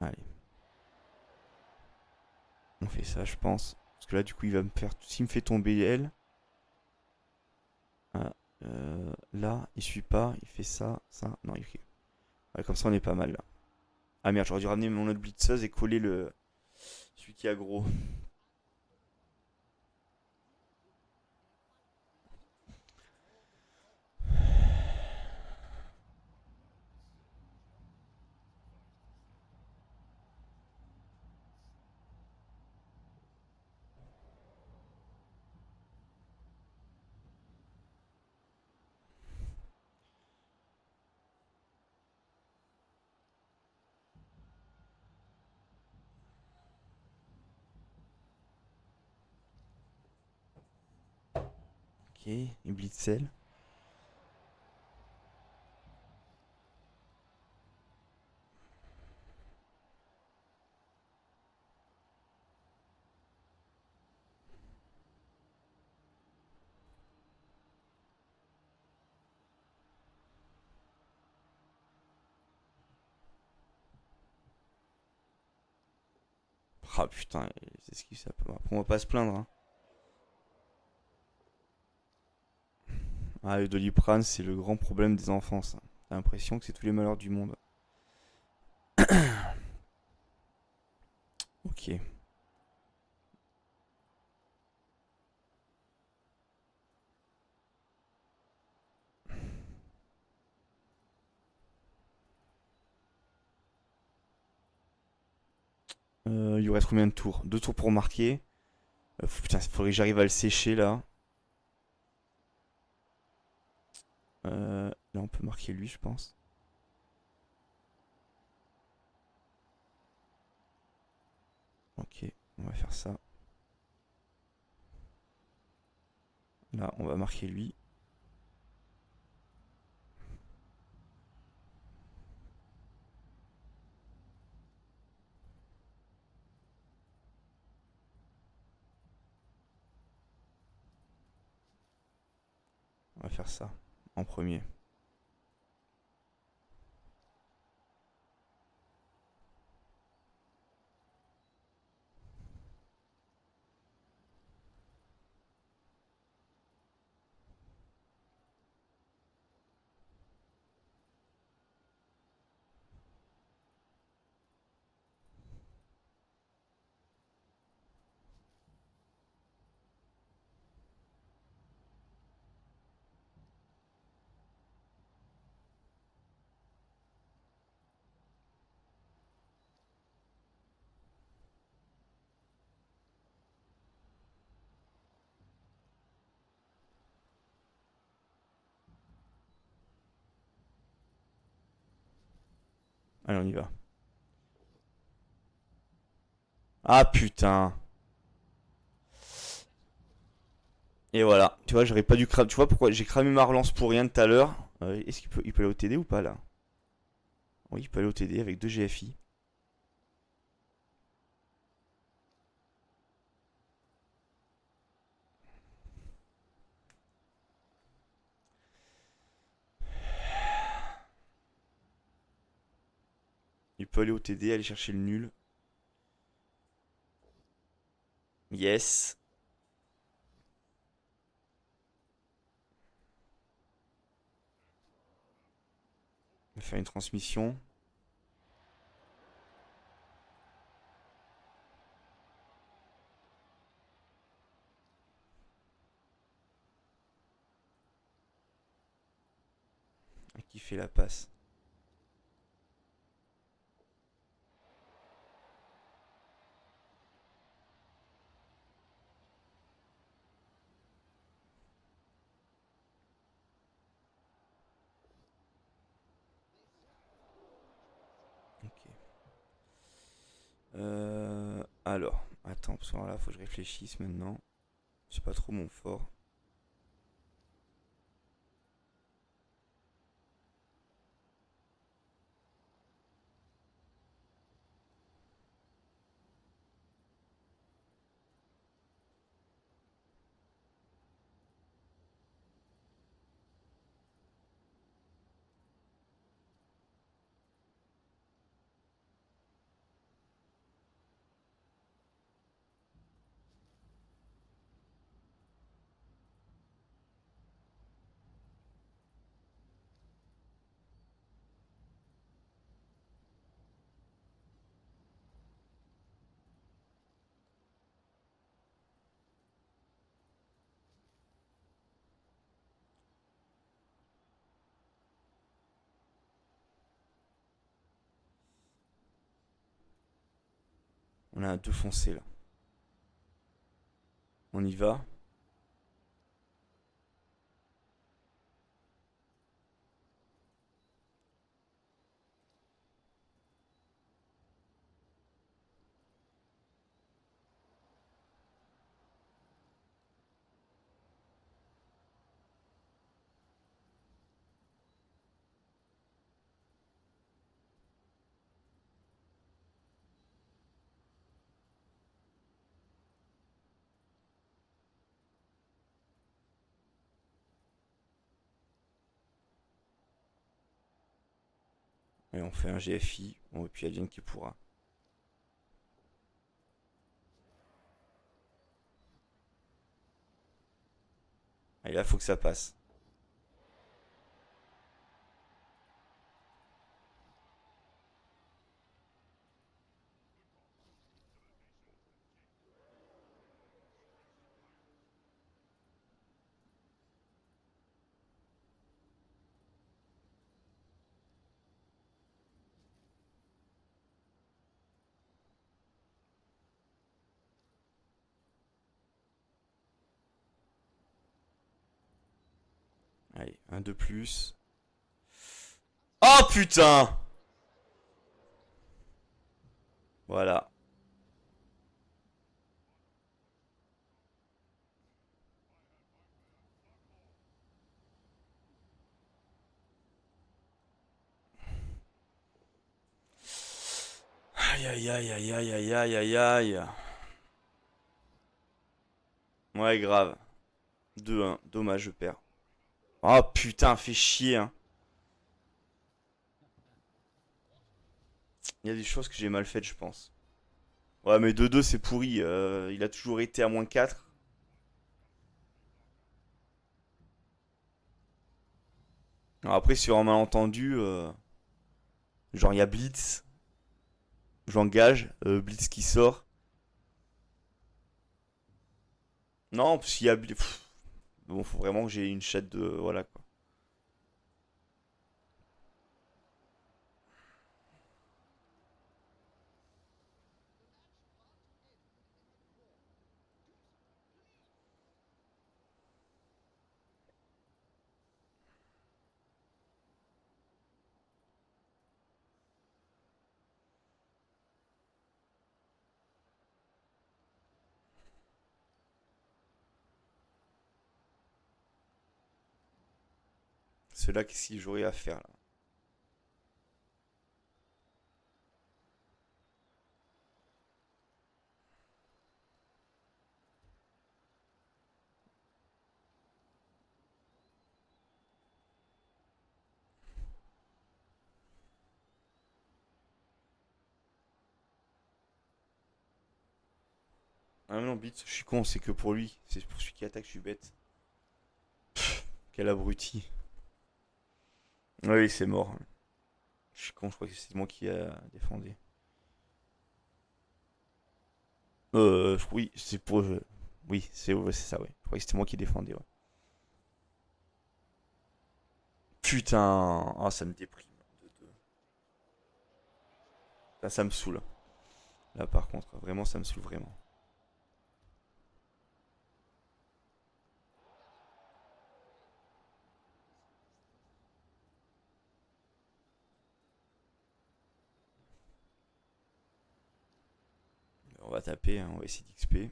Allez. On fait ça, je pense. Parce que là, du coup, il va me faire. S'il me fait tomber elle. Ah, là, il suit pas. Il fait ça, ça. Non, il fait. Ouais, comme ça, on est pas mal là. Ah merde, j'aurais dû ramener mon autre blitzeuse et coller le. Celui qui est aggro. Ok, il blitzel. Ah putain, c'est ce qui ça peut. Après, on va pas se plaindre, hein. Ah, le Doliprane, c'est le grand problème des enfants, ça. T'as l'impression que c'est tous les malheurs du monde. Ok. Il lui reste combien de tours? Deux tours pour marquer. Putain, il faudrait que j'arrive à le sécher là. Là, on peut marquer lui, je pense. Ok, on va faire ça. Là, on va marquer lui. On va faire ça en premier. Allez, on y va. Ah putain. Et voilà. Tu vois, j'aurais pas dû cramer. Tu vois pourquoi j'ai cramé ma relance pour rien tout à l'heure. Est-ce qu'il peut aller au TD ou pas là? Oui, il peut aller au TD avec 2 GFI. Il peut aller au TD, aller chercher le nul. Yes. On va faire une transmission. Qui fait la passe? Ok. Alors, attends, parce que là, faut que je réfléchisse maintenant. C'est pas trop mon fort. On a un 2 foncé là. On y va. Et on fait un GFI. Bon, et puis advienne qui pourra. Allez, là, faut que ça passe. Allez, un de plus. Oh putain! Voilà. Aïe aïe aïe aïe aïe aïe aïe aïe aïe. Ouais, grave. 2-1. Dommage, je perds. Oh putain, fait chier, hein. Il y a des choses que j'ai mal faites, je pense. Ouais, mais 2-2, c'est pourri. Il a toujours été à -4. Alors après, sur un malentendu, genre il y a Blitz. J'engage. Blitz qui sort. Non, parce qu'il y a. Bon, faut vraiment que j'ai une chatte de. Voilà quoi. Ceux-là, qu'est-ce que j'aurais à faire là? Ah non, Blitz, je suis con, c'est que pour lui. C'est pour celui qui attaque, je suis bête. Quel abruti. Oui, c'est mort. Je suis con, je crois que c'est moi qui a défendu. Oui, c'est pour. Oui, ouais, c'est ça, ouais. Je crois que c'était moi qui défendais, ouais. Putain, ah, ça me déprime. Là, ça me saoule. Là, par contre, vraiment, ça me saoule vraiment. On va taper, hein, on va essayer d'XP.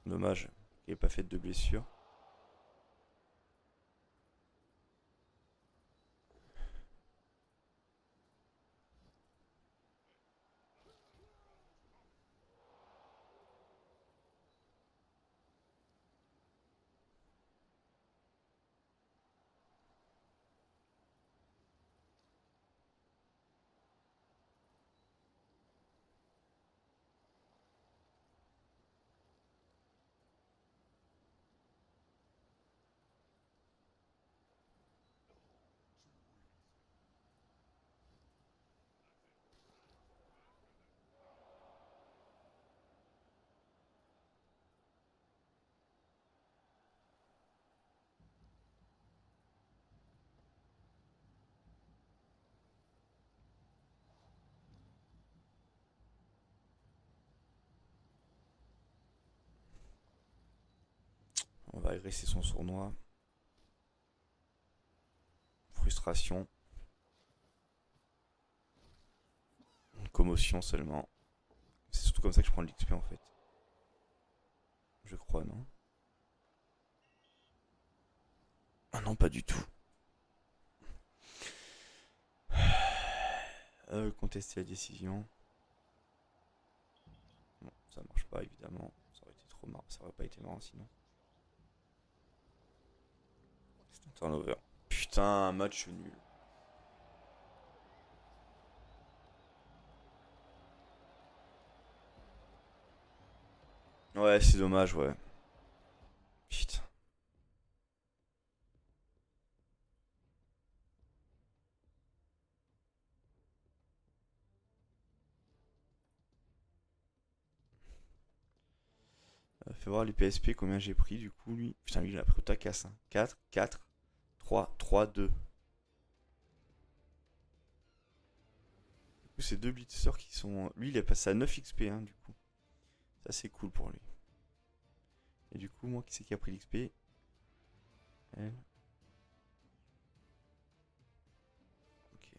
Dommage qu'il n'ait pas fait de blessure. On va agresser son sournois. Frustration. Une commotion seulement. C'est surtout comme ça que je prends de l'XP en fait. Je crois, non? Ah non, pas du tout. Contester la décision. Non, ça marche pas évidemment. Ça aurait été trop marrant. Ça aurait pas été marrant sinon. C'est un turnover. Putain, un match nul. Ouais, c'est dommage, ouais. Putain. Fais voir les PSP combien j'ai pris du coup lui. Putain, lui il a pris au tacasse. Hein. 4, 4, 3, 3, 2. Du coup, c'est deux blitzers qui sont. Lui il est passé à 9 XP hein, du coup. Ça c'est cool pour lui. Et du coup, moi qui c'est qui a pris l'XP? Elle. Ok.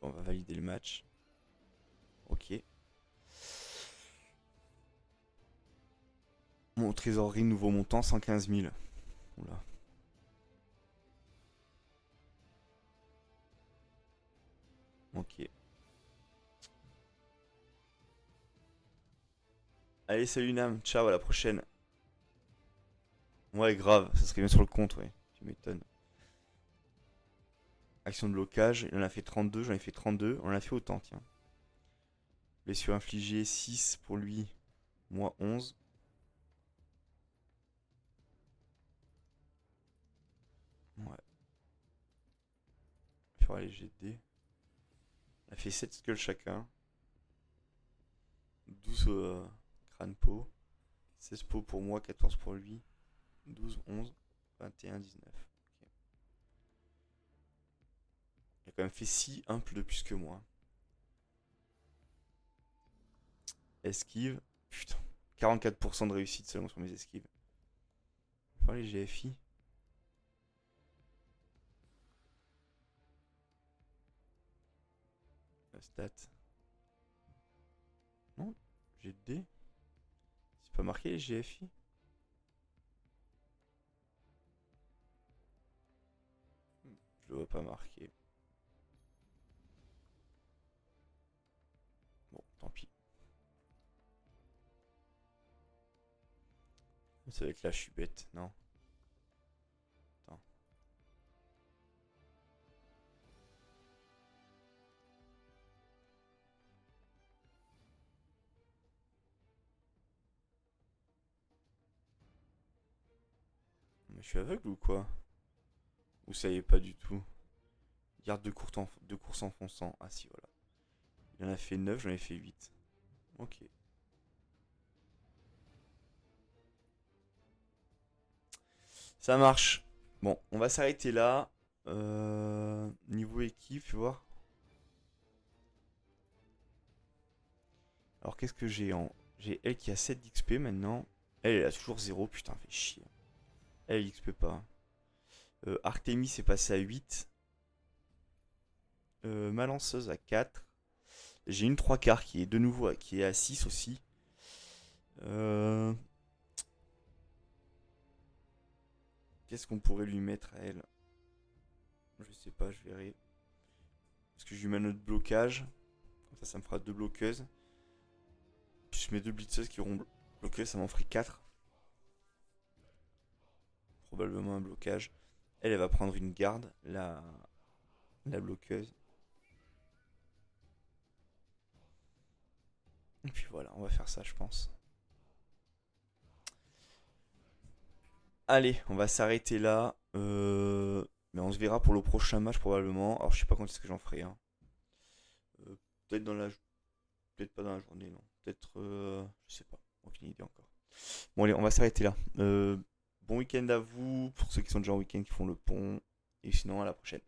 On va valider le match. Ok. Mon trésorerie nouveau montant 115 000. Oula. Ok. Allez, salut Nam. Ciao, à la prochaine. Ouais, grave. Ça serait bien sur le compte, ouais. Tu m'étonnes. Action de blocage. Il en a fait 32. J'en ai fait 32. On en a fait autant, tiens. Blessure infligée 6 pour lui. Moi 11. Ouais. Faire les GD. On a fait 7 skulls chacun. 12 crâne pot. 16 pots pour moi, 14 pour lui. 12, 11, 21, 19. Ok. Il a quand même fait 6 1 plus de plus que moi. Esquive. Putain. 44% de réussite seulement sur mes esquives. Faire les GFI. stats. Non, GD. C'est pas marqué les GFI? Je le vois pas marqué. Bon, tant pis. Ça va être là, je suis bête, non? Attends. Mais je suis aveugle ou quoi? Ou ça y est pas du tout? Garde de course enfonçant. Ah si, voilà. Il en a fait 9, j'en ai fait 8. Ok. Ça marche. Bon, on va s'arrêter là. Niveau équipe, tu vois. Alors qu'est-ce que j'ai en... J'ai elle qui a 7 d'XP maintenant. Elle a toujours 0, putain, fait chier. Elle XP pas. Artemis est passé à 8. Ma lanceuse à 4. J'ai une 3 quarts qui est de nouveau qui est à 6 aussi. Qu'est-ce qu'on pourrait lui mettre à elle? Je sais pas, je verrai. Parce que je lui mets notre blocage. Comme ça me fera 2 bloqueuses. Puis je mets 2 blitzeuses qui auront bloqué, ça m'en ferait 4. Probablement un blocage. Elle va prendre une garde, la bloqueuse. Et puis voilà, on va faire ça, je pense. Allez, on va s'arrêter là. Mais on se verra pour le prochain match probablement. Alors je sais pas quand est-ce que j'en ferai. Hein. Euh, peut-être dans la, peut-être pas dans la journée, non. Peut-être, je sais pas. Aucune idée encore. Bon allez, on va s'arrêter là. Bon week-end à vous pour ceux qui sont déjà en week-end qui font le pont. Et sinon à la prochaine.